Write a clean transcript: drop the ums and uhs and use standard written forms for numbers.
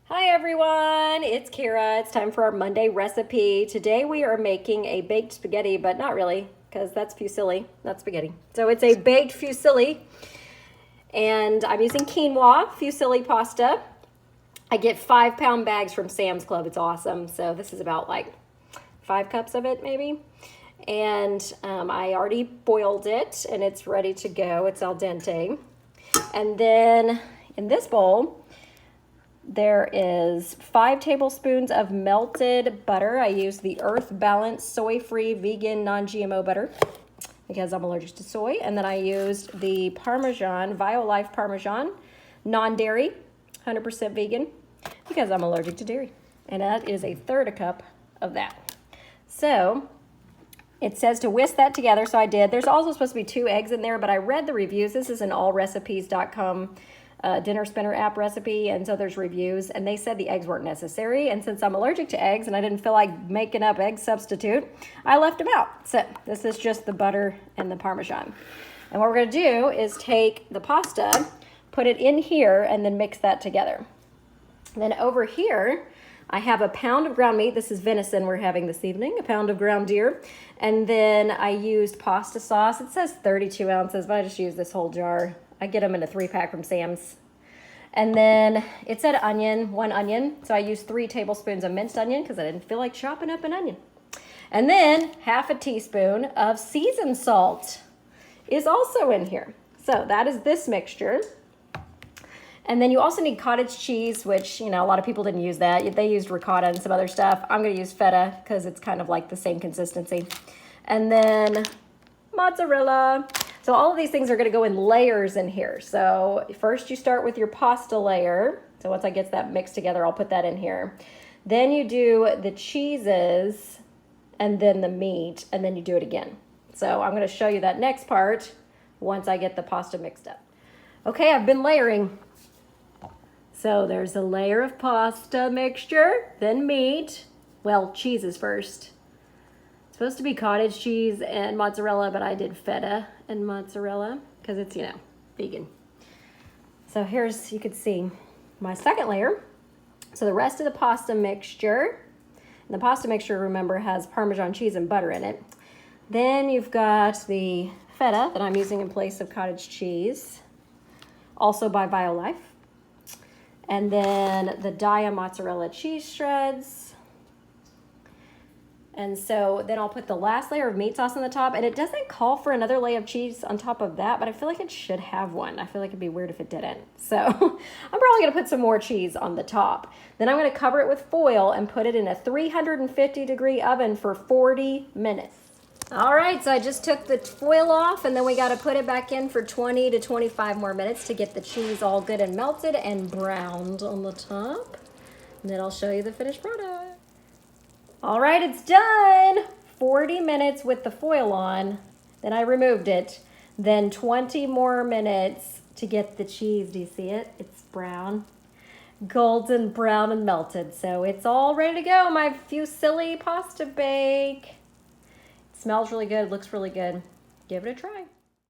Hi everyone, it's Kara. It's time for our Monday recipe. Today we are making a baked spaghetti, but not really, because that's fusilli, not spaghetti. So it's a baked fusilli, and I'm using quinoa fusilli pasta. I get 5-pound bags from Sam's Club. It's awesome. So this is about like 5 cups of it maybe. And I already boiled it and it's ready to go. It's al dente. And then in this bowl, there is 5 tablespoons of melted butter. I use the Earth Balance soy-free vegan non-GMO butter because I'm allergic to soy. And then I used the Parmesan, Violife Parmesan, non-dairy, 100% vegan because I'm allergic to dairy. And that is 1/3 cup of that. So it says to whisk that together, so I did. There's also supposed to be 2 eggs in there, but I read the reviews. This is an allrecipes.com dinner spinner app recipe, and so there's reviews, and they said the eggs weren't necessary, and since I'm allergic to eggs and I didn't feel like making up egg substitute, I left them out. So this is just the butter and the Parmesan. And what we're going to do is take the pasta, put it in here, and then mix that together. Then over here, I have a pound of ground meat. This is venison we're having this evening, a pound of ground deer. And then I used pasta sauce. It says 32 ounces, but I just used this whole jar. I get them in a 3-pack from Sam's. And then it said onion, 1 onion. So I used 3 tablespoons of minced onion because I didn't feel like chopping up an onion. And then 1/2 teaspoon of seasoned salt is also in here. So that is this mixture. And then you also need cottage cheese, which, you know, a lot of people didn't use that. They used ricotta and some other stuff. I'm going to use feta because it's kind of like the same consistency. And then mozzarella. So all of these things are going to go in layers in here. So first you start with your pasta layer. So once I get that mixed together, I'll put that in here. Then you do the cheeses and then the meat, and then you do it again. So I'm going to show you that next part once I get the pasta mixed up. Okay, I've been layering. So there's a layer of pasta mixture, then meat. Well, cheeses first. It's supposed to be cottage cheese and mozzarella, but I did feta and mozzarella because it's, you know, vegan. So here's, you can see my second layer. So the rest of the pasta mixture, and the pasta mixture, remember, has Parmesan cheese and butter in it. Then you've got the feta that I'm using in place of cottage cheese, also by Violife. And then the Dia mozzarella cheese shreds. And so then I'll put the last layer of meat sauce on the top, and it doesn't call for another layer of cheese on top of that, but I feel like it should have one. I feel like it'd be weird if it didn't. So I'm probably gonna put some more cheese on the top. Then I'm gonna cover it with foil and put it in a 350-degree oven for 40 minutes. All right, so I just took the foil off, and then we gotta put it back in for 20 to 25 more minutes to get the cheese all good and melted and browned on the top. And then I'll show you the finished product. All right, it's done. 40 minutes with the foil on. Then I removed it. Then 20 more minutes to get the cheese. Do you see it? It's brown, golden brown and melted. So it's all ready to go. My fusilli pasta bake. It smells really good. Looks really good. Give it a try.